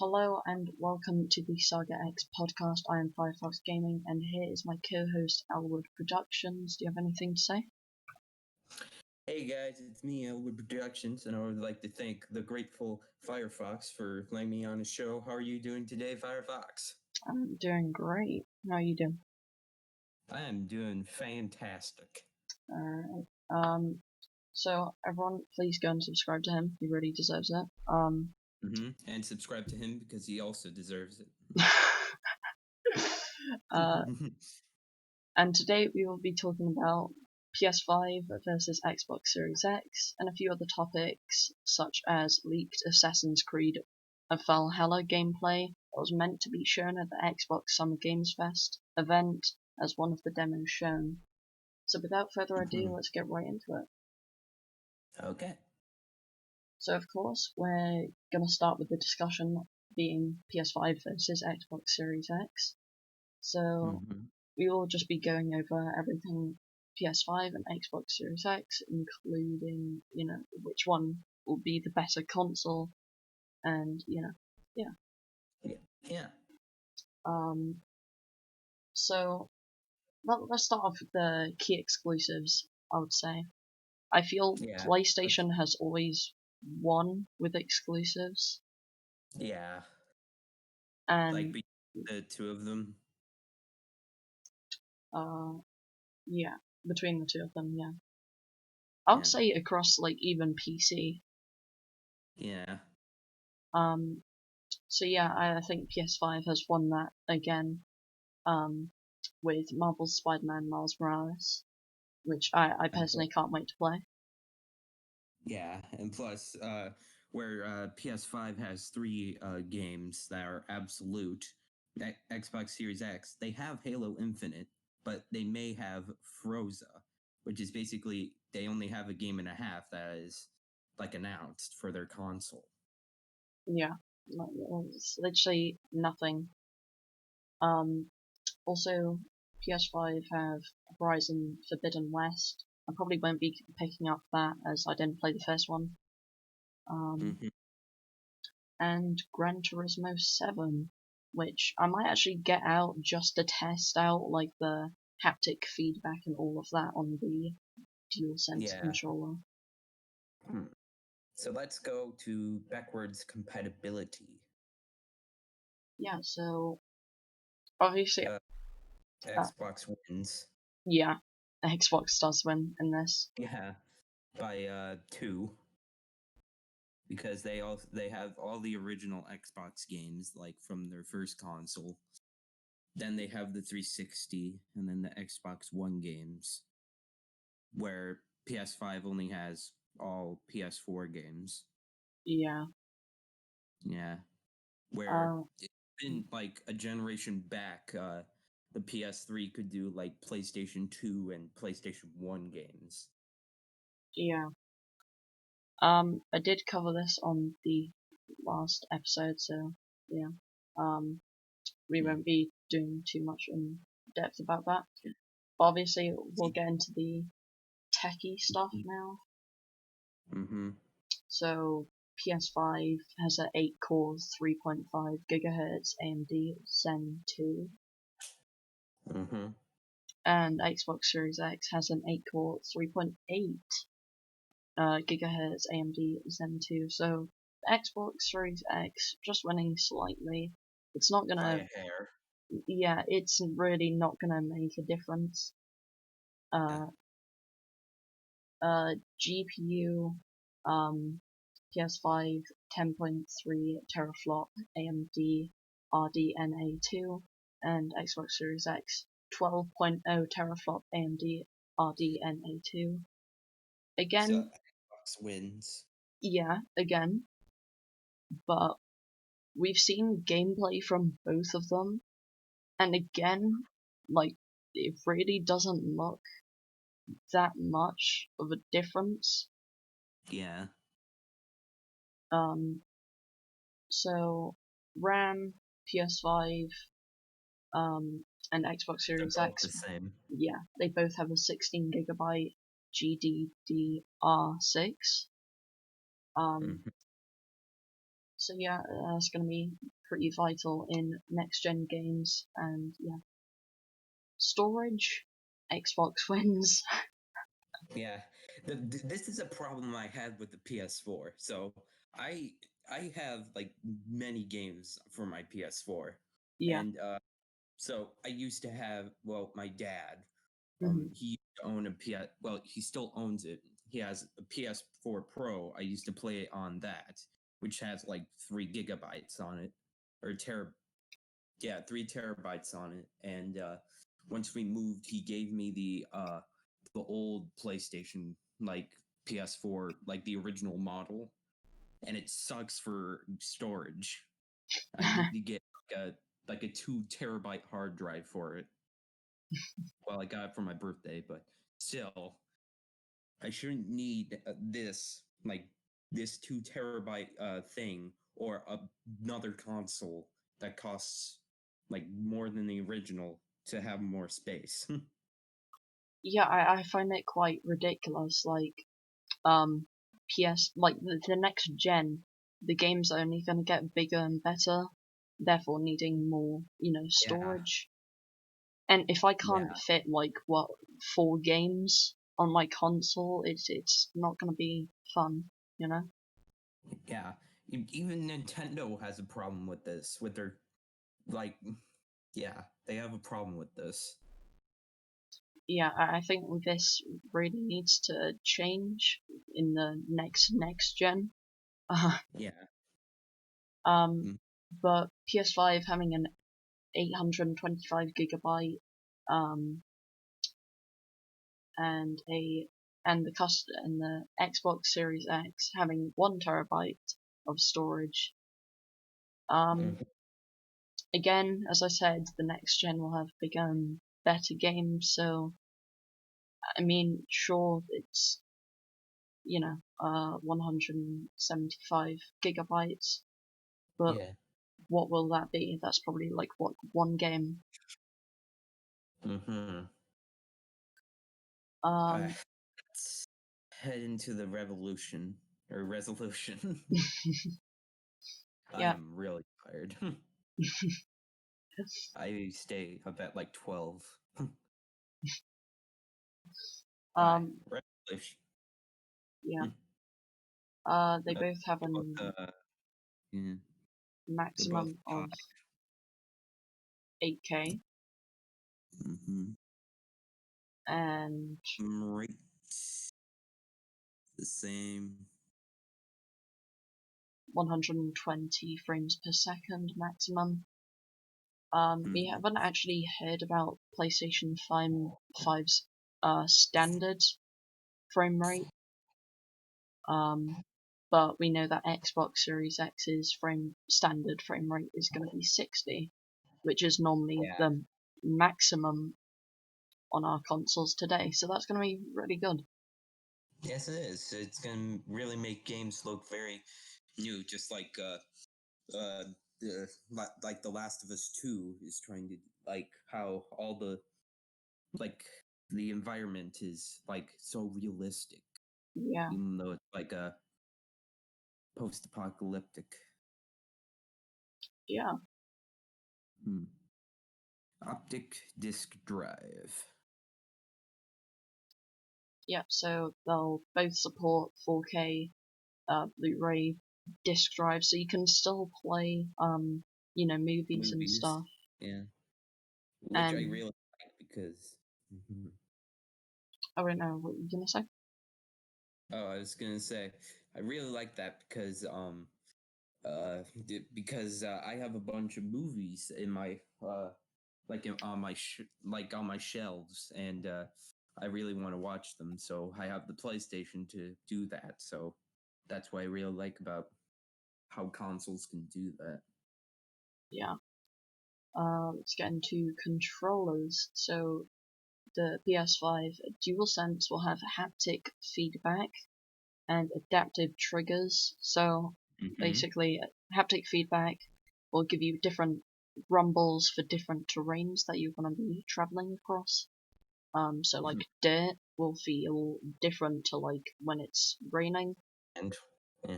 Hello and welcome to the Saga X podcast. I am Firefox Gaming and here is my co-host Elwood Productions. Do you have anything to say? Hey guys, it's me, Elwood Productions, and I would like to thank the grateful Firefox for letting me on the show. How are you doing today, Firefox? I'm doing great. How are you doing? I am doing fantastic. Alright. So everyone please go and subscribe to him. He really deserves it. And subscribe to him because he also deserves it. uh, and today we will be talking about PS5 versus Xbox Series X and a few other topics such as leaked Assassin's Creed Valhalla gameplay that was meant to be shown at the Xbox Summer Games Fest event as one of the demos shown. So without further ado, let's get right into it. Okay. So of course, we're going to start with the discussion being PS5 versus Xbox Series X. So we will just be going over everything PS5 and Xbox Series X, including, which one will be the better console, and, Yeah. So let's start off with the key exclusives, I would say. I feel PlayStation has always won with exclusives. Yeah. And like the two of them. Yeah, between the two of them, yeah. I would say across even PC. Yeah. So yeah, I think PS5 has won that again. With Marvel's Spider-Man Miles Morales, which I personally can't wait to play. Yeah, and plus, where PS5 has three games that are absolute, Xbox Series X, they have Halo Infinite, but they may have Froza, which is basically they only have a game and a half that is announced for their console. Yeah, it's literally nothing. Also, PS5 have Horizon Forbidden West. I probably won't be picking up that as I didn't play the first one. And Gran Turismo 7, which I might actually get out just to test out the haptic feedback and all of that on the DualSense controller. So let's go to backwards compatibility. Yeah, so obviously Xbox wins. Yeah, Xbox does win in this. Yeah, by 2. Because they have all the original Xbox games from their first console. Then they have the 360 and then the Xbox One games, where PS5 only has all PS4 games. Yeah. Yeah. Where it's been a generation back, the PS3 could do PlayStation 2 and PlayStation 1 games. Yeah. I did cover this on the last episode, so yeah. We won't be doing too much in depth about that. But obviously, we'll get into the techie stuff now. So PS5 has an 8-core, 3.5 gigahertz AMD Zen 2. And Xbox Series X has an 8-core, 3.8 gigahertz AMD Zen 2. So Xbox Series X just winning slightly. It's not gonna. By a hair. Yeah, it's really not gonna make a difference. GPU, PS5 10.3 teraflop AMD RDNA2, and Xbox Series X 12.0 teraflop AMD RDNA2. Again, so Xbox wins. Yeah, again, but we've seen gameplay from both of them, and again, it really doesn't look that much of a difference. Yeah. So RAM, PS5, and Xbox Series X. The same. Yeah, they both have a 16GB GDDR6. So yeah, that's going to be pretty vital in next gen games, and yeah, storage, Xbox wins. Yeah, this is a problem I had with the PS4. So I I have like many games for my PS4, Yeah. and so I used to have, well, my dad. Hmm. He used to own a PS. Well, he still owns it. He has a PS4 Pro. I used to play on that, which has like 3 GB on it, or yeah, 3 TB on it. And once we moved, he gave me the old PlayStation, like PS4, like the original model, and it sucks for storage. I need to get like a 2 TB hard drive for it. Well, I got it for my birthday, but still, I shouldn't need this 2 TB thing, or another console that costs like more than the original to have more space. Yeah, I find it quite ridiculous. Like, um, like the next gen, the games are only going to get bigger and better, therefore needing more, Yeah, storage. And if I can't yeah, fit like 4 games on my console, it's not going to be fun, you know? yeah. Even Nintendo has a problem with this, with their like, yeah, they have a problem with this. Yeah, I think this really needs to change in the next gen. Uh, Yeah. um, Mm. but PS5 having an 825 GB um and the Xbox Series X having 1 TB of storage. Um, Mhm. Again, as I said, the next gen will have bigger and better games. So I mean, sure, it's 175 GB, but Yeah. what will that be? That's probably like what, 1 game. Mm-hmm. Um, Let's head into the revolution or resolution. I yeah. am really tired. I stay up at like 12. Hi, um, revolution. yeah. Hmm. They Let's both have talk about a yeah, they're both maximum tied. of 8K Mm-hmm. and Right. The same. 120 frames per second maximum. We Mm-hmm. haven't actually heard about PlayStation 5's standard frame rate, but we know that Xbox Series X's standard frame rate is going to be 60, which is normally Yeah. the maximum on our consoles today. So that's going to be really good. Yes, it is. It's gonna really make games look very new, just like uh like The Last of Us 2 is trying to, like, how all the environment is like so realistic, Yeah, even though it's like a post-apocalyptic. yeah, Hmm. Optic disk drive. yeah. So they'll both support 4K Blu-ray disc drive, so you can still play movies and Movies. stuff. Yeah. Which I And really like because Mhm. I don't know what you're gonna say. Oh, I was gonna say I really like that because I have a bunch of movies in my on my shelves, and I really want to watch them, so I have the PlayStation to do that. So that's what I really like about how consoles can do that. Yeah. Let's get into controllers. So the PS5 DualSense will have haptic feedback and adaptive triggers. So Mm-hmm. basically, haptic feedback will give you different rumbles for different terrains that you're going to be traveling across. So like dirt will feel different to like when it's raining, And yeah.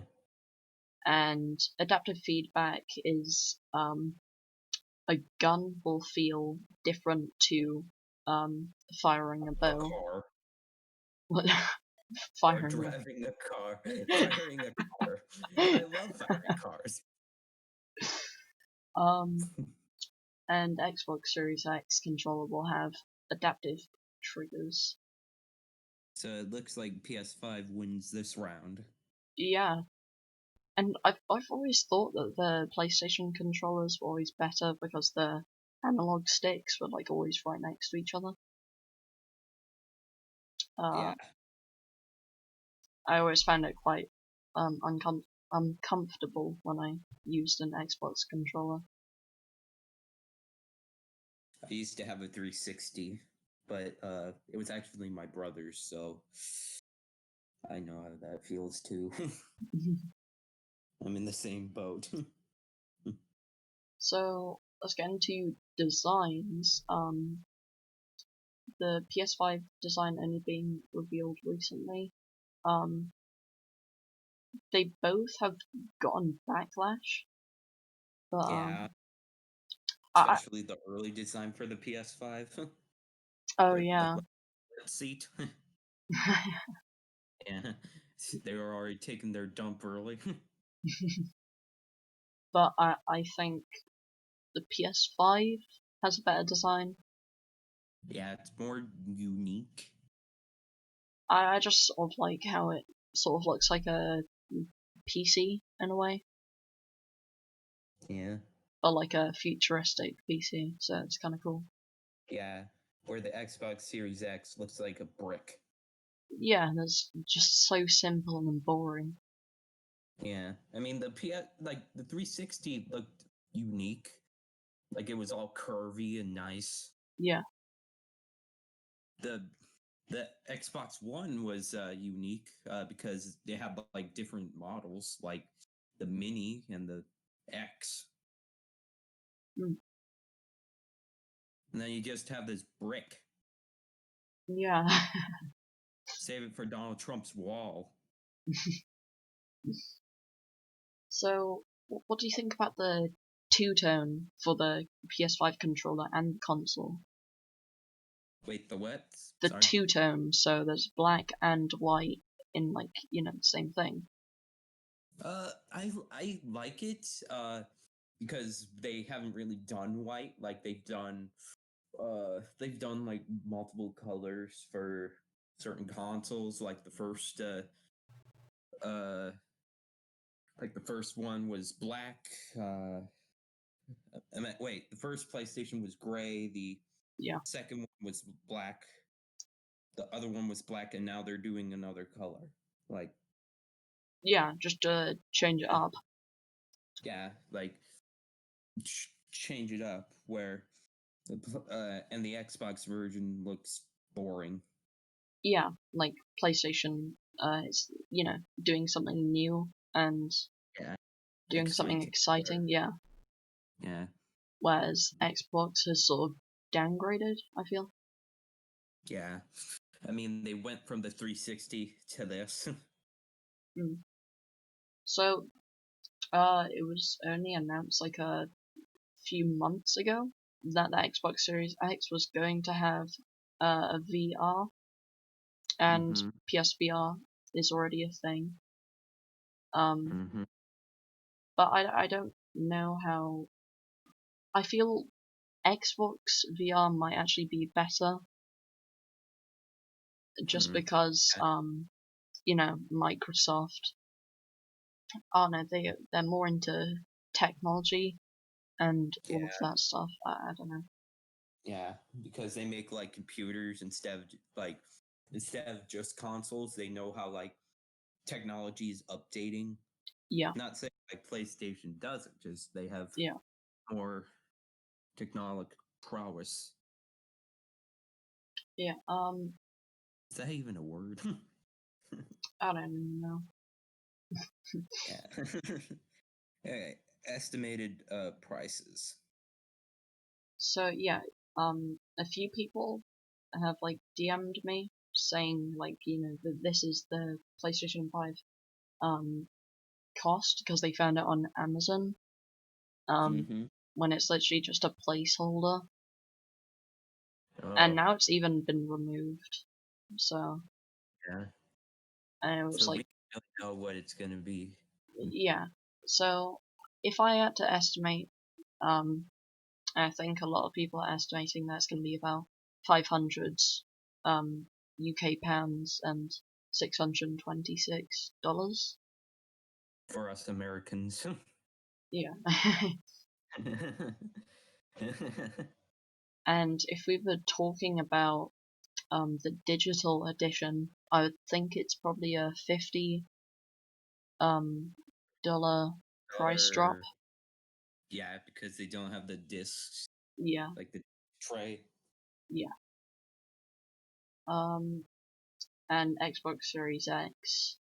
and adaptive feedback is a gun will feel different to firing a A bow. car. Or Firing driving a car. Firing a car. I love firing cars. And Xbox Series X controller will have adaptive triggers. So it looks like PS5 wins this round. Yeah, and I've always thought that the PlayStation controllers were always better because the analog sticks were like always right next to each other. Yeah. I always found it quite uncomfortable when I used an Xbox controller. I used to have a 360, but it was actually my brother's, so I know how that feels too. I'm in the same boat. So let's get into designs. The PS5 design only being revealed recently. They both have gotten backlash, but Yeah, I especially the early design for the PS5. oh Where the yeah, seat. Yeah, they were already taking their dump early. but I think the PS5 has a better design. Yeah, it's more unique. I just sort of like how it sort of looks like a PC in a way, Yeah, but like a futuristic PC, so it's kind of cool. yeah. Where the Xbox Series X looks like a brick. Yeah, that's just so simple and boring. Yeah, I mean the like the 360 looked unique, like it was all curvy and nice. Yeah, The the Xbox One was unique because they had like different models, like the Mini and the X, mm, and then you just have this brick. yeah. Save it for Donald Trump's wall. So, what do you think about the two-tone for the PS5 controller and console? Wait, the what? The Sorry. two-tone, so there's black and white in like, the same thing. I like it because they haven't really done white like they've done like multiple colors for certain consoles like uh the first one was black. Wait, the first PlayStation was gray, the Yeah. second one was black, the other one was black, and now they're doing another color. Like, Yeah, just to change it up. yeah, like change it up where and the Xbox version looks boring. Yeah, like PlayStation is, doing something new and Yeah, doing something exciting. exciting, yeah. Yeah, Whereas Xbox has sort of downgraded, I feel. yeah. I mean, they went from the 360 to this. Mm. So, it was only announced like a few months ago that the Xbox Series X was going to have a VR, and Mm-hmm. PSVR is already a thing. Um, Mm-hmm. but I don't know how. I feel Xbox VR might actually be better just Mm-hmm. because Microsoft. Oh no, they're more into technology and all of Yeah, that stuff. I don't know. yeah, because they make like computers instead of just consoles. They know how like technology is updating. Yeah, Not saying like PlayStation doesn't, just they have yeah, more technological prowess. yeah. Is that even a word? I don't know. Yeah. Okay. Estimated prices. So yeah, a few people have like DM'd me saying like that this is the PlayStation 5 cost because they found it on Amazon. When it's literally just a placeholder, and Oh, now it's even been removed. So, yeah. and it was So we like, don't know what it's gonna be. yeah. So, if I had to estimate, I think a lot of people are estimating that's going to be about 500 UK pounds and $626. For us Americans. Yeah. And if we were talking about the digital edition, I would think it's probably a $50 price drop. Or yeah, because they don't have the discs, Yeah, like the tray. yeah. Um, and Xbox Series X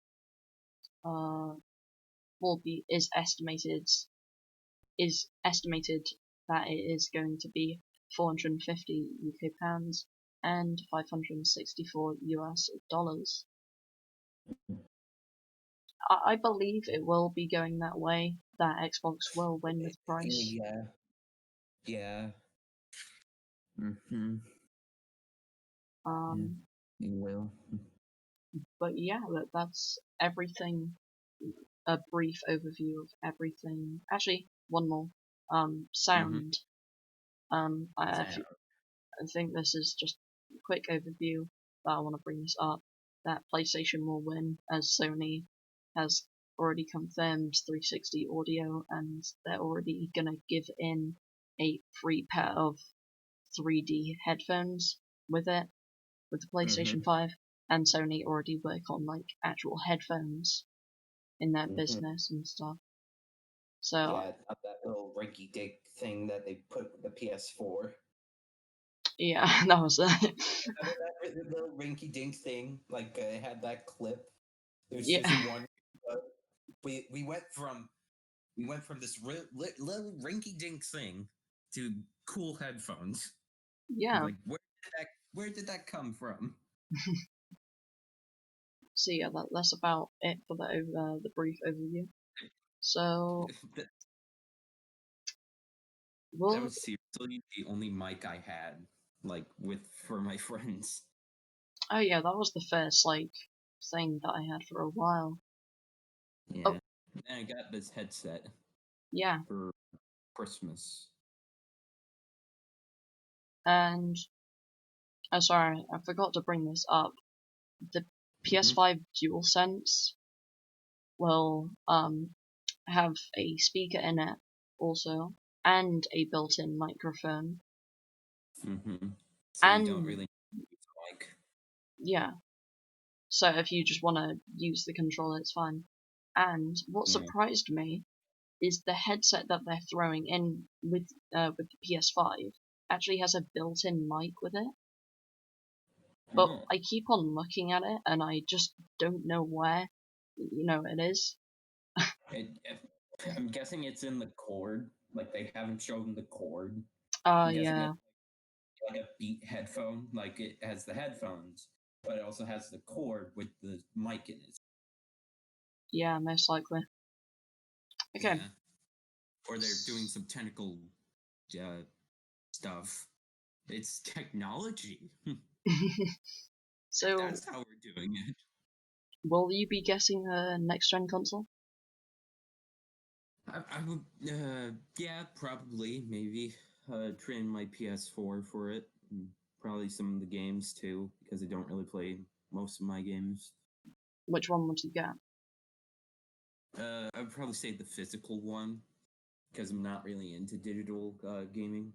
will be is estimated that it is going to be 450 UK pounds and 564 US dollars. I believe it will be going that way, that Xbox will win with price. Yeah. Yeah. Mm-hmm. Yeah. Um, You will. but yeah, that's everything. A brief overview of everything. Actually, one more. Sound. Sound. I think this is just a quick overview, but I want to bring this up. That PlayStation will win, as Sony has already confirmed 360 audio, and they're already gonna give in a free pair of 3D headphones with it, with the PlayStation 5, and Sony already work on like actual headphones in their business and stuff. So Yeah, not that little rinky dink thing that they put with the PS4. yeah, that was it. Remember that little rinky dink thing? Like it had that clip. It was just Yeah, one. Uh, we went from this little rinky dink thing to cool headphones. yeah. Like where did that come from? So yeah, that's about it for the brief overview. So that, that we'll was seriously the only mic I had, like with for my friends. oh yeah, that was the first like thing that I had for a while. Yeah, Oh and I got this headset yeah, for Christmas. and oh sorry, I forgot to bring this up. The Mm-hmm. PS5 DualSense will have a speaker in it also, and a built-in microphone, Mm-hmm. So you don't and really like. yeah. So if you just want to use the controller, it's fine. And what Yeah. surprised me is the headset that they're throwing in with the PS5 actually has a built-in mic with it. But Oh. I keep on looking at it and I just don't know where it is. I'm guessing it's in the cord. Like they haven't shown the cord. I'm guessing Yeah, it's like a Beat headphone. Like it has the headphones, but it also has the cord with the mic in it. yeah, most likely. Okay. Yeah. Or they're doing some technical uh, stuff. It's technology. So That's how we're doing it. will you be guessing a next gen console? I would, yeah, probably, maybe. Train my PS4 for it. And probably some of the games too, because I don't really play most of my games. Which one would you get? I'd probably say the physical one, because I'm not really into digital gaming.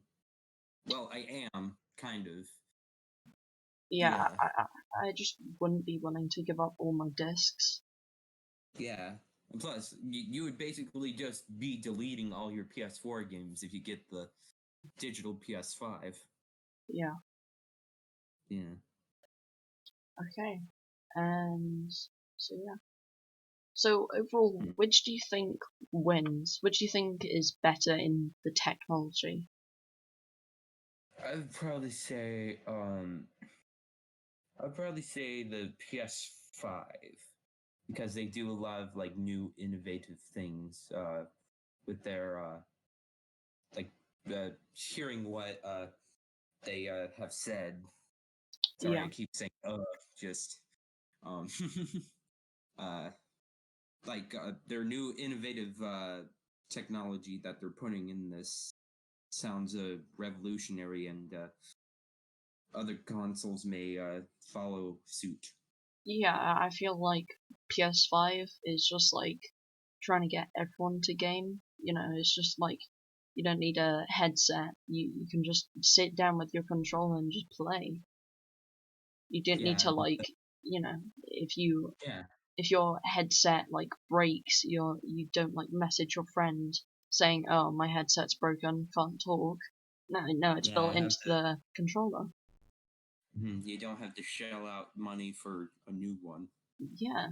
Well, I am, kind of. Yeah, Yeah, I just wouldn't be willing to give up all my discs. yeah. And plus, you would basically just be deleting all your PS4 games if you get the digital PS5. Yeah. Yeah. Okay. And so yeah. So overall, Hmm. which do you think wins? Which do you think is better in the technology? I'd probably say I'd probably say the PS5 because they do a lot of like new innovative things with their like hearing what they have said. Sorry, Yeah. I keep saying just um uh like their new innovative technology that they're putting in this sounds revolutionary, and other consoles may follow suit. Yeah, I feel like PS5 is just like trying to get everyone to game. You know, it's just like you don't need a headset. You can just sit down with your controller and just play. You didn't need Yeah, to like, you know, yeah, if your headset like breaks, you don't like message your friend saying, "Oh, my headset's broken, can't talk." No, it's built yeah. into the controller. You don't have to shell out money for a new one. Yeah.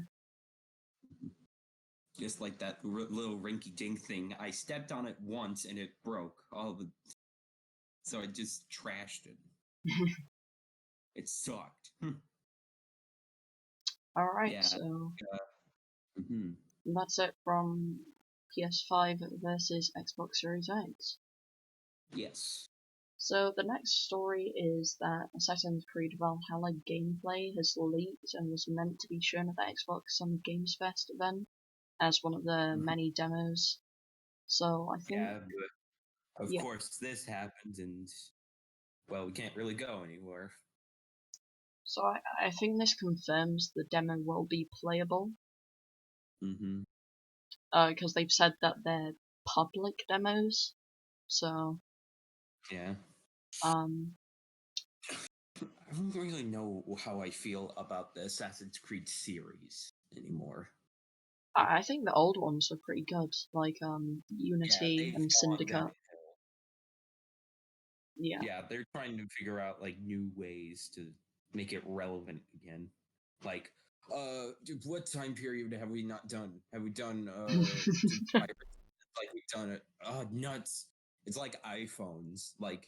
Just like that little rinky dink thing. I stepped on it once and it broke. So I just trashed it. It sucked. All right, Yeah. so Mhm. that's it from PS5 versus Xbox Series X. Yes. So the next story is that Assassin's Creed Valhalla gameplay has leaked and was meant to be shown at the Xbox Summer Games Fest event as one of the Mhm. many demos. So I think, Yeah, but of yeah, course this happened, and well, we can't really go anywhere. so I think this confirms the demo will be playable, Mm-hmm. because they've said that they're public demos. So, Yeah. um, I don't really know how I feel about the Assassin's Creed series anymore. I think the old ones were pretty good, like Yeah, Unity they've and gone Syndicate. downhill. Yeah. Yeah, they're trying to figure out like new ways to make it relevant again. Like, dude, what time period have we not done? Have we done to pirates? Like we've done it. Nuts! It's like iPhones. Like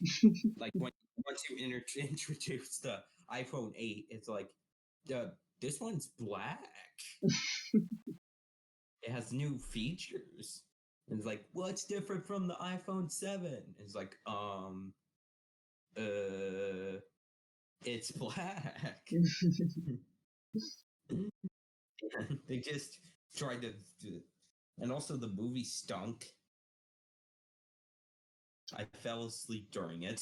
when once you introduce the iPhone 8, it's like, this one's black. It has new features. And it's like, what's different from the iPhone 7? It's like, uh, it's black. They just tried to do it. And also the movie stunk. I fell asleep during it.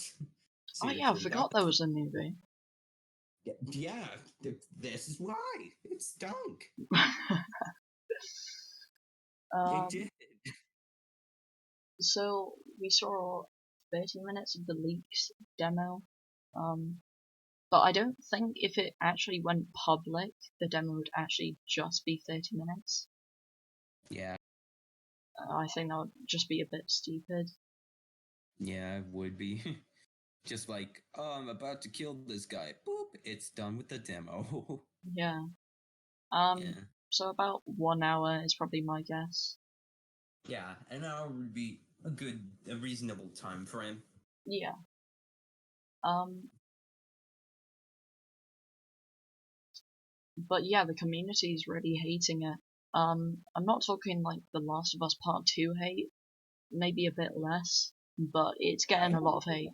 Oh yeah, I Seriously, that forgot there was a movie. yeah, this is why it stunk. It um, did. so we saw 30 minutes of the leaked demo. Um, but I don't think if it actually went public, the demo would actually just be 30 minutes. Yeah, I think that would just be a bit stupid. yeah, it would be. Just like, oh, I'm about to kill this guy. Boop, it's done with the demo. Yeah. Yeah. So about 1 hour is probably my guess. Yeah, an hour would be a reasonable time frame. Yeah. Um, but yeah, the community's really hating it. I'm not talking like The Last of Us Part 2 hate, maybe a bit less, but it's I getting a don't lot of hate.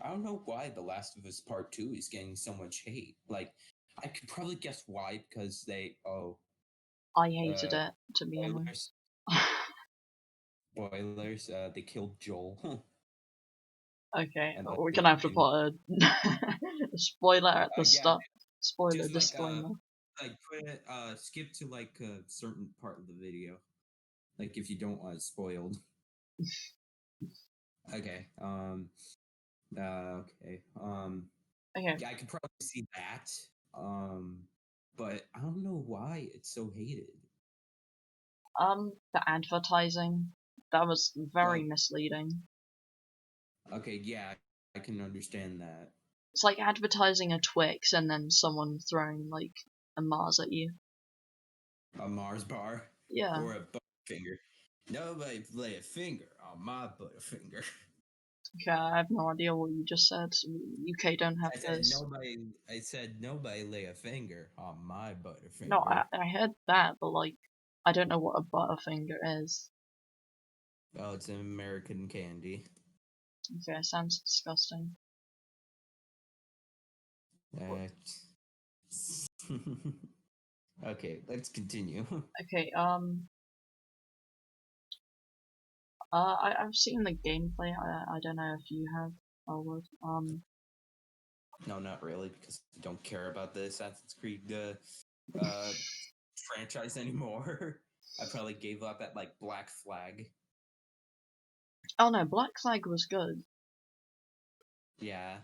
I don't know why The Last of Us Part 2 is getting so much hate. Like, I could probably guess why, because I hated uh, it, to be honest. spoilers, spoilers, they killed Joel. Okay, And we're also, gonna have to in, put a spoiler at the yeah, start. Spoiler just disclaimer. put it, skip to like a certain part of the video. Like, if you don't want it spoiled. Okay, okay, Okay, yeah, I could probably see that. Um, but I don't know why it's so hated. the advertising, that was very Well, misleading. okay, yeah, I can understand that. It's like advertising a Twix and then someone throwing like a Mars at you. A Mars bar Yeah, or a Butterfinger. Nobody lay a finger on my Butterfinger. Okay, I have no idea what you just said. UK don't have I said this. nobody. I said nobody lay a finger on my No, Butterfinger. I heard that, but like, I don't know what a Butterfinger is. Oh, it's an American candy. Okay, sounds disgusting. Uh, okay, let's continue. Okay, I've seen the gameplay. I don't know if you have. I would. No, not really, because I don't care about the Assassin's Creed uh, franchise anymore. I probably gave up at like Black Flag. Oh no, Black Flag was good. Yeah.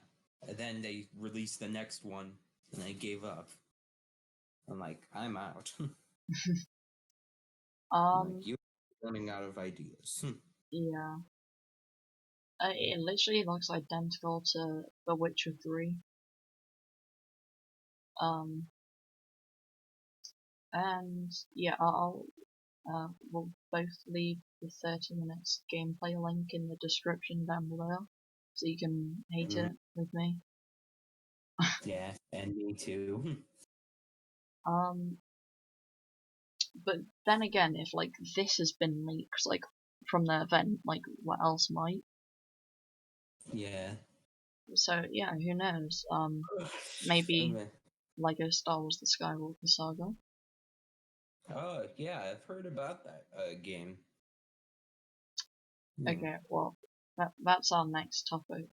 And then they released the next one, and I gave up. I'm like, I'm out. I'm like, Um, you're running out of ideas. yeah. It literally looks identical to The Witcher 3. Um, and yeah, we'll both leave the 30 minutes gameplay link in the description down below, so you can hate Mm, it with me. yeah, and me too. Um, but then again, if like this has been leaked, like from the event, like what else might? Yeah. So yeah, who knows? Maybe Lego Star Wars: The Skywalker Saga. Oh, yeah, I've heard about that game. Hmm. Okay, well, that's our next topic.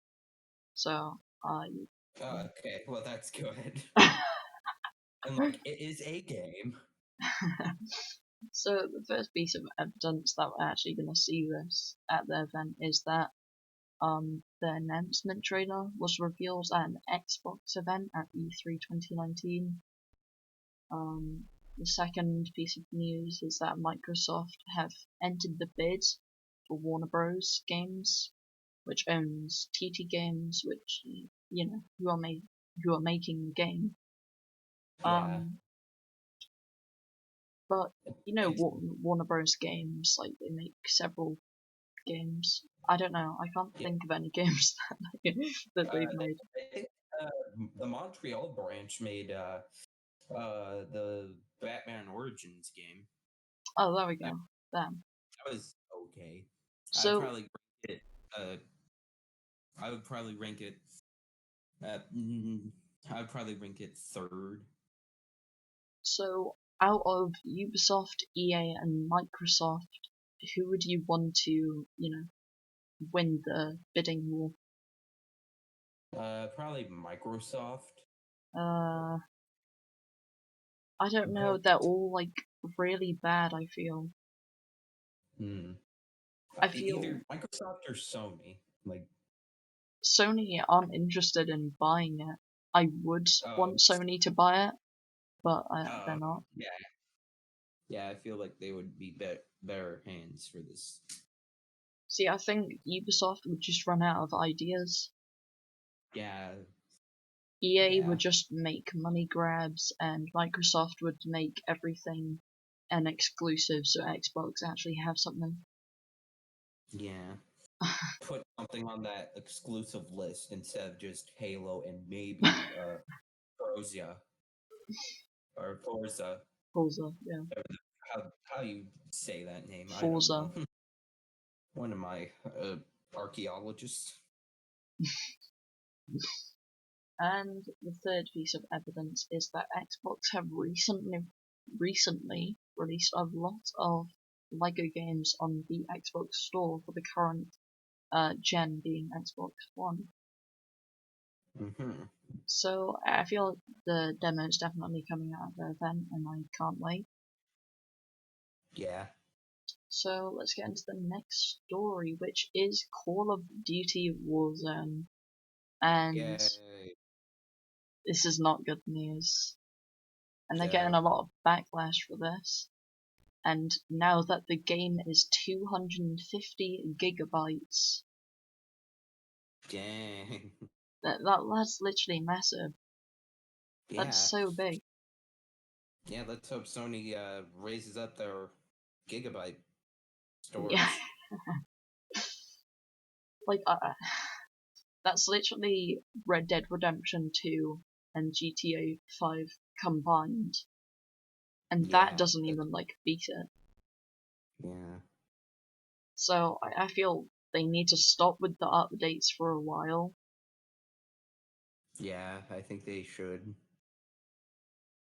So, Oh, okay, well, that's good. I'm like, it is a game. so the first piece of evidence that we're actually going to see this at the event is that the announcement trailer was revealed at an Xbox event at E3 2019. The second piece of news is that Microsoft have entered the bid for Warner Bros. Games, which owns TT Games, which who are making the game. Yeah. Um, but It's, Warner Bros. Games, like they make several games. I don't know. I can't yeah. think of any games that they've made. I think the Montreal branch made the Batman Origins game. Oh, there we That, go. Them. that was okay. I'd So, probably rank it. I would probably rank it. Mm, I would probably rank it third. so out of Ubisoft, EA, and Microsoft, who would you want to, win the bidding war? Probably Microsoft. Uh, I don't know. But They're all like really bad. I feel. hmm, I feel either Microsoft or Sony. Like, Sony aren't interested in buying it. I would uh, want Sony to buy it, but they're uh, not. yeah, yeah. I feel like they would be better hands for this. See, I think Ubisoft would just run out of ideas. Yeah, EA yeah, would just make money grabs, and Microsoft would make everything an exclusive, so Xbox actually have something. yeah. Put something on that exclusive list instead of just Halo and maybe Forza or Forza. Forza, yeah. How you say that name? I don't Forza. know. One of my archaeologists. And the third piece of evidence is that Xbox have recently released a lot of Lego games on the Xbox store for the current gen, being Xbox One. Mm-hmm. So I feel the demo is definitely coming out at the event, and I can't wait. Yeah. So let's get into the next story, which is Call of Duty Warzone. And Yay. this is not good news. And they're getting So, a lot of backlash for this. And now that the game is 250 gigabytes, dang. that's literally massive. That's Yeah. so big. Yeah, let's hope Sony raises up their gigabyte Yeah, storage. like That's literally Red Dead Redemption 2 and GTA 5 combined, and that Yeah, doesn't even beat it. yeah, So I feel they need to stop with the updates for a while. yeah. I think they should.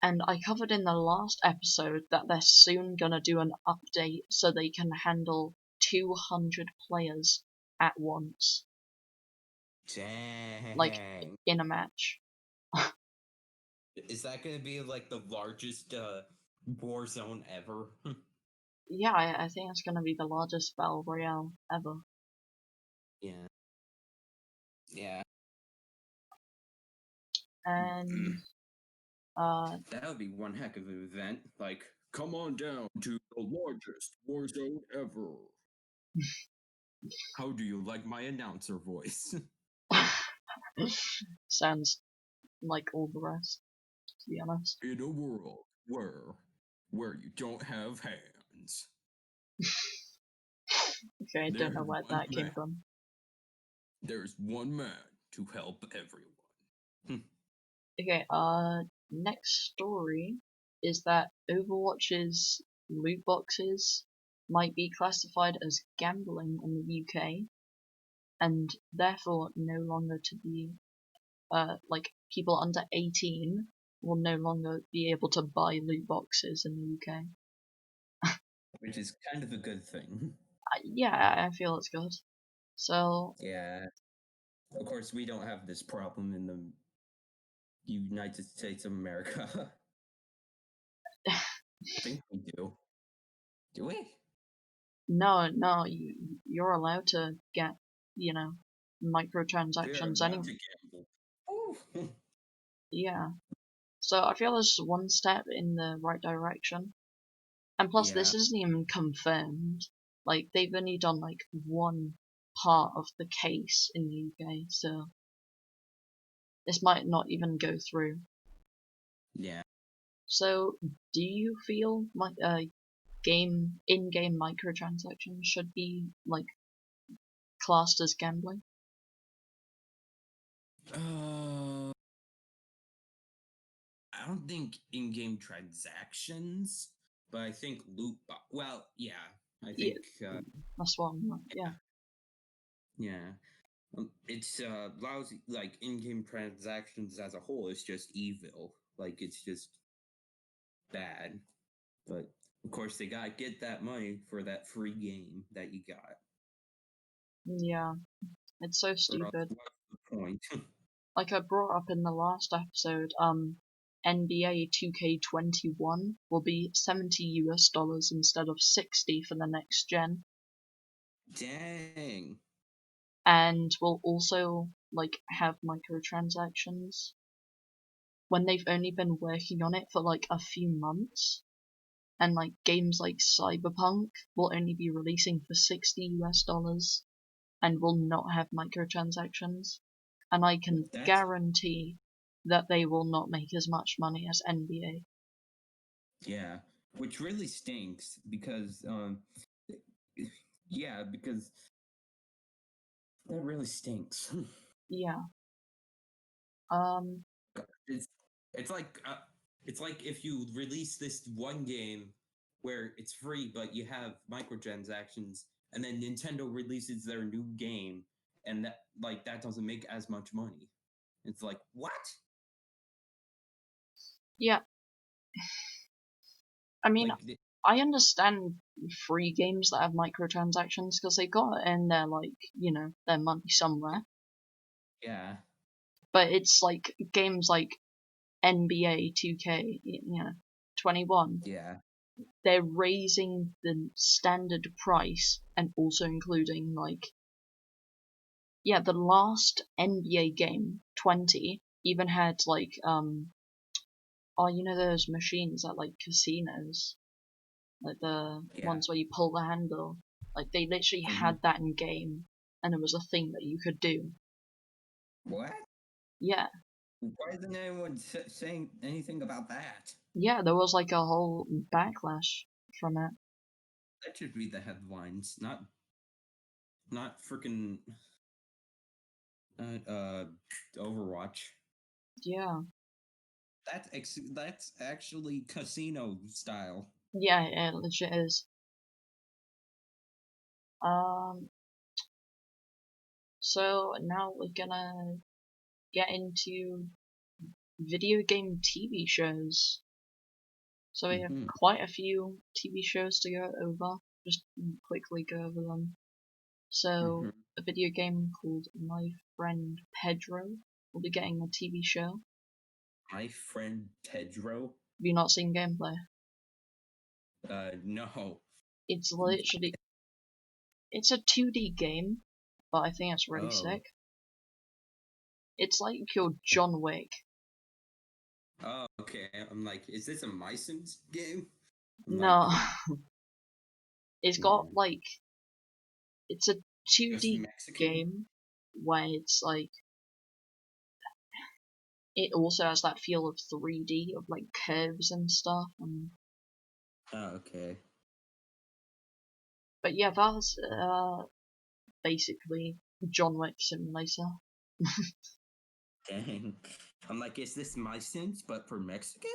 And I covered in the last episode that they're soon gonna do an update so they can handle 200 players at once, like Dang. in a match. Is that going to be like the largest Warzone ever? Yeah, I think it's gonna be the largest battle royale ever. Yeah. Yeah. And uh, That would be one heck of an event. Like, come on down to the largest Warzone ever. How do you like my announcer voice? sounds like all the rest, to be honest. In a world where you don't have hands, Okay, I don't know where that came from. there's one man to help everyone. Okay, next story is that Overwatch's loot boxes might be classified as gambling in the UK, and therefore no longer to be, people under 18 will no longer be able to buy loot boxes in the UK. Which is kind of a good thing. Yeah, I feel it's good. So, Yeah. Of course, we don't have this problem in the United States of America. I think we do. Do we? no, you're allowed to get, We're microtransactions allowed anyway. to gamble. Ooh. Yeah. So I feel this is one step in the right direction. And plus, Yeah. this isn't even confirmed. Like, they've only done, one part of the case in the UK, so this might not even go through. Yeah. So, do you feel like in-game microtransactions should be, classed as gambling? Uh, I don't think in-game transactions, but I think well, yeah. I Yeah, think that's what I'm like, yeah. yeah. It's lousy. Like in-game transactions as a whole is just evil. Like it's just bad. But of course, they gotta get that money for that free game that you got. Yeah, it's so Or else, stupid. what's the point? Like I brought up in the last episode, NBA 2K21 will be $70 instead of 60 for the next gen, Dang. and will also have microtransactions when they've only been working on it for a few months. And games like Cyberpunk will only be releasing for $60 and will not have microtransactions. And I can That's guarantee that they will not make as much money as NBA. yeah, which really stinks because yeah, because that really stinks. Yeah. Um. it's it's like it's like if you release this one game where it's free but you have microtransactions and then Nintendo releases their new game and that doesn't make as much money. It's like, what? Yeah. I mean, Like I understand free games that have microtransactions because they got it in their their money somewhere. yeah. But it's games like NBA 2K, 21. Yeah. They're raising the standard price and also including the last NBA game 20 even had those machines at casinos, like the Yeah. ones where you pull the handle. Like they literally Mhm. had that in game, and it was a thing that you could do. What? Yeah, Why isn't anyone saying anything about that? yeah, there was a whole backlash from it. That should be the headlines, not freaking Overwatch. Yeah. That's actually casino style. Yeah, it legit is. So now we're gonna get into video game TV shows. So we have Mhm. quite a few TV shows to go over. Just quickly go over them. So Mhm. a video game called My Friend Pedro will be getting a TV show. My Friend Pedro. Have you not seen gameplay? No. It's literally it's a 2D game, but I think it's really Oh. sick. It's like your John Wick. Oh, okay. I'm like, is this a My Sims game? I'm like, No, it's got like it's a just 2D Mexican. game where it's like it also has that feel of 3D of like curves and stuff. Oh, okay. But yeah, that's basically John Wick Simulator. Dang. I'm like, is this My Sims but for Mexican?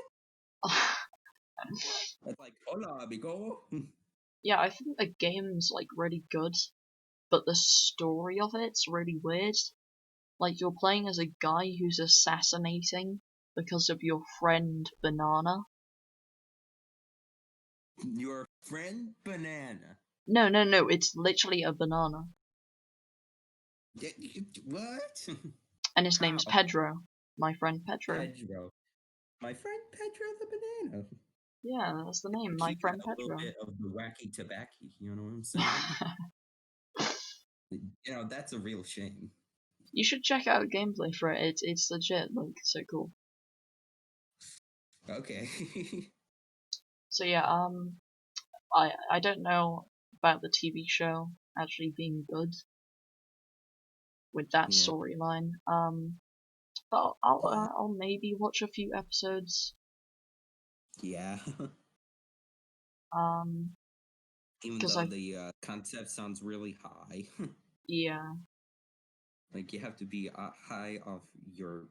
It's like, hola, amigo. Yeah, I think the game's like really good, but the story of it's really weird. Like you're playing as a guy who's assassinating because of your friend Banana. Your friend Banana. No, it's literally a banana. What? And his How? name's Pedro. My friend Pedro. Pedro. My friend Pedro the Banana. Yeah, that's the name, my Keep friend a little Pedro. bit of the wacky tobacco, you know what I'm saying? That's a real shame. You should check out gameplay for it. It's legit, like so cool. Okay. So yeah, I don't know about the TV show actually being good with that Yeah. storyline. But I'll maybe watch a few episodes. Yeah. Um, Even because though I the concept sounds really high. yeah, Like you have to be high off your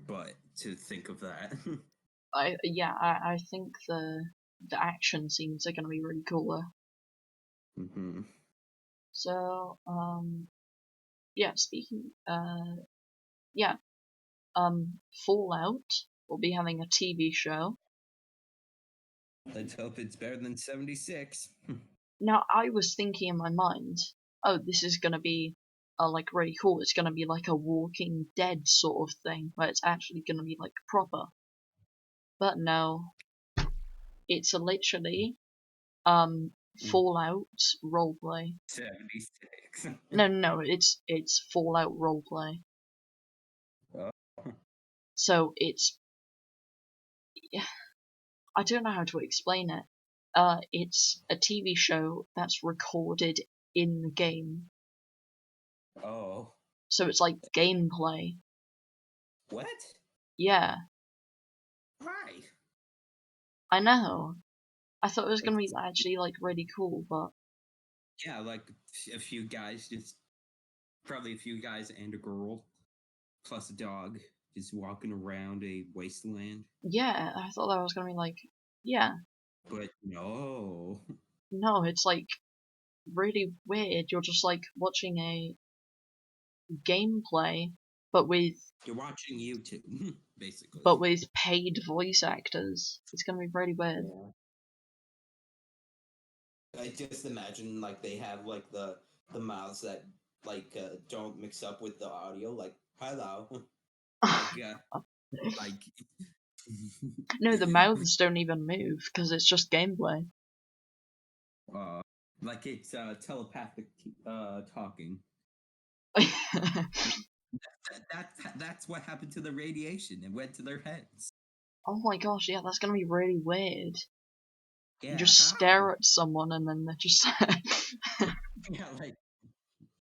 butt to think of that. I think the action scenes are gonna be really cool though. Hmm. So yeah, speaking yeah, Fallout will be having a TV show. Let's hope it's better than 76. Now I was thinking in my mind, oh, this is gonna be like really cool. It's gonna be like a Walking Dead sort of thing, where it's actually gonna be like proper. But no, it's literally Fallout roleplay. 76. No, it's Fallout roleplay. Oh. So it's I don't know how to explain it. It's a TV show that's recorded in the game, Oh. so it's like gameplay. What? Yeah, Why? I know. I thought it was Like, gonna be actually like really cool, but yeah, like a few guys, just probably a few guys and a girl, plus a dog, just walking around a wasteland. yeah, I thought that was gonna be like, yeah, But no. no, it's like really weird. You're just like watching a gameplay, but with You're watching YouTube, basically. paid voice actors. It's gonna be really weird. Yeah. I just imagine like they have like the mouths that like don't mix up with the audio, like hello, like like No, the mouths don't even move because it's just gameplay. uh like it's telepathic talking. That's what happened to the radiation. It went to their heads. Oh my gosh, yeah, that's gonna be really weird. You Yeah, just stare how? at someone and then they're just. Yeah, like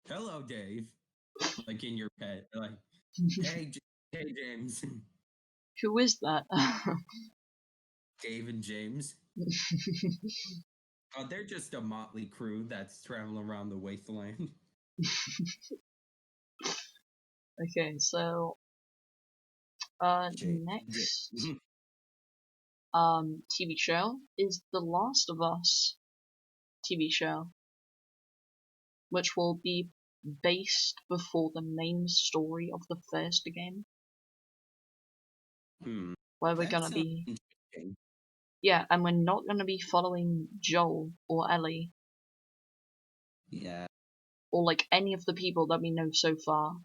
hello, Dave. Like in your pet, like hey, hey, James, Who is that? Dave and James. They're just a motley crew that's traveling around the wasteland. Okay, so J- next J- TV show is The Last of Us TV show, which will be based before the main story of the first game, hmm. where we're That gonna sounds be, interesting. yeah, and we're not gonna be following Joel or Ellie Yeah. or like any of the people that we know so far.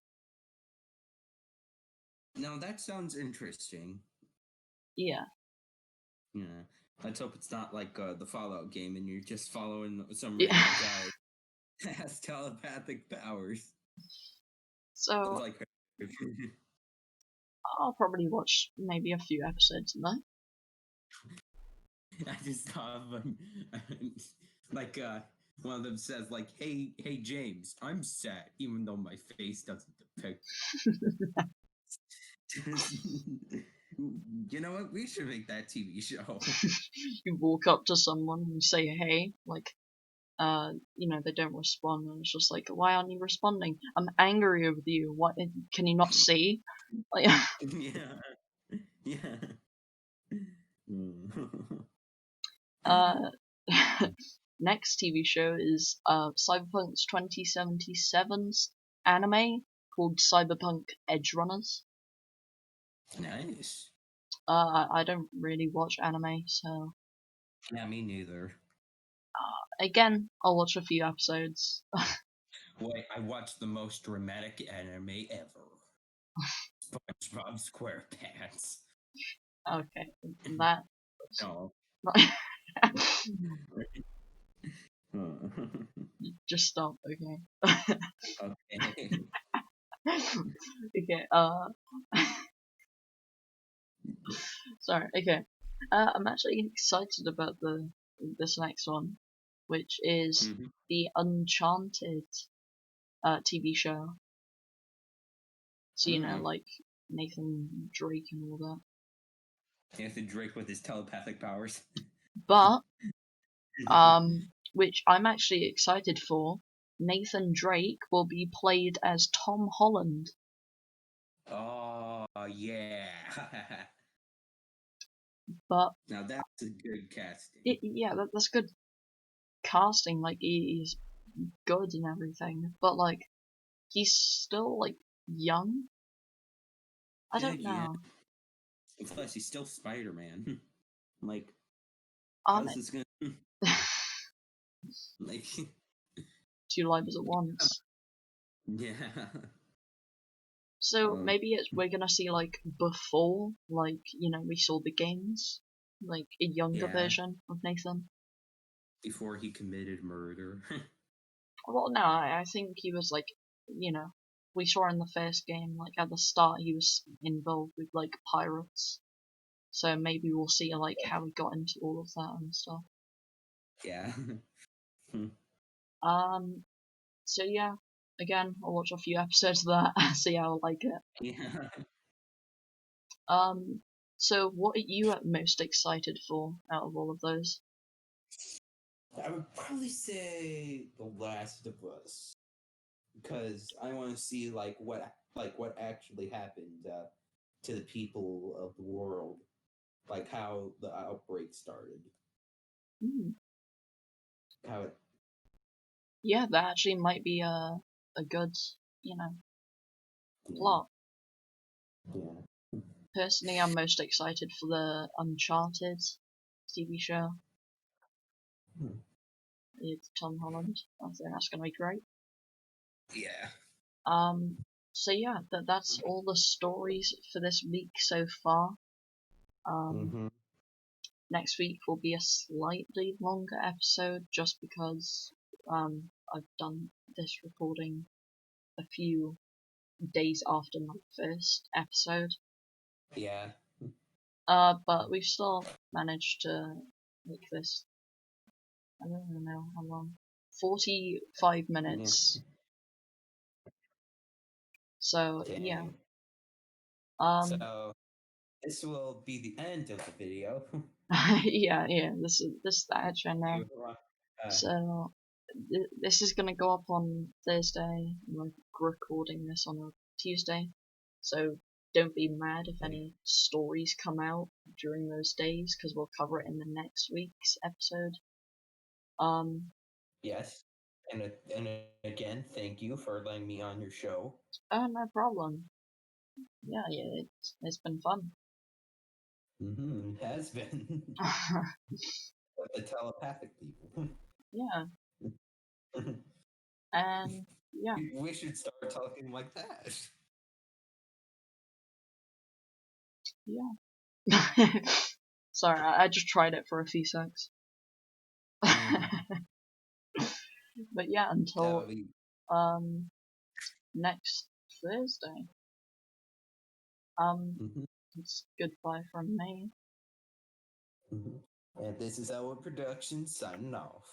No, that sounds interesting. Yeah. Yeah. Let's hope it's not like the Fallout game and you're just following some Yeah. random guy that has telepathic powers. It's So like I'll probably watch maybe a few episodes of that. I just thought of like one of them says like, hey James, I'm sad, even though my face doesn't depict it. You know what? We should make that TV show. You walk up to someone and say hey, like they don't respond, and it's just like, why aren't you responding? I'm angry with you. What can you not see? Like, Yeah. Yeah. Mm. uh, next TV show is Cyberpunk's 2077's anime called Cyberpunk Edge Runners. Nice. I don't really watch anime, so Yeah, me neither. again, I'll watch a few episodes. Wait, I watched the most dramatic anime ever. SpongeBob SquarePants. Okay, that. No. Just stop, okay? Okay. Okay, sorry, okay. I'm actually excited about this next one, which is Mhm. the Uncharted TV show. So, Mm. like Nathan Drake and all that. Nathan Drake with his telepathic powers. But, which I'm actually excited for, Nathan Drake will be played as Tom Holland. Oh, yeah. But, Now that's a good casting. yeah, that's good casting. Like, he's good and everything. But, like, he's still, like, young. I don't Yeah. know. And plus, he's still Spider Man. Like, Um, how's this gonna. Like, two lives at once. yeah. So maybe we're gonna see like before, like we saw the games, like a younger Yeah. version of Nathan. Before he committed murder. Well, no, I think he was like, we saw in the first game, like at the start, he was involved with like pirates. So maybe we'll see like how he got into all of that and stuff. Yeah. Um. So yeah, again, I'll watch a few episodes of that, see how I like it. Yeah. So what are you most excited for out of all of those? I would probably say The Last of Us because I want to see what actually happened to the people of the world, like how the outbreak started, Hmm. how it. Yeah, that actually might be a good, you know, Yeah. plot. Yeah. Personally, I'm most excited for the Uncharted TV show Hmm. with Tom Holland. I think that's gonna be great. Yeah. So yeah, that's all the stories for this week so far. Um, Mm-hmm. Next week will be a slightly longer episode just because I've done this recording a few days after my first episode. Yeah. But we've still managed to make this. I don't even know how long. 45 Yeah. minutes. So yeah. Dang. Um. So this will be the end of the video. Yeah. This is the outro now. uh, So this is gonna go up on Thursday. We're recording this on a Tuesday. So don't be mad if any stories come out during those days, because we'll cover it in the next week's episode. Yes. And again, thank you for letting me on your show. No problem. Yeah, it's been fun. It has been. But the telepathic people. Yeah, and yeah. We should start talking like that. Yeah. Sorry, I just tried it for a few secs. But yeah, until Be, next Thursday. mm-hmm, It's goodbye from me. mm-hmm. And this is our production signing off.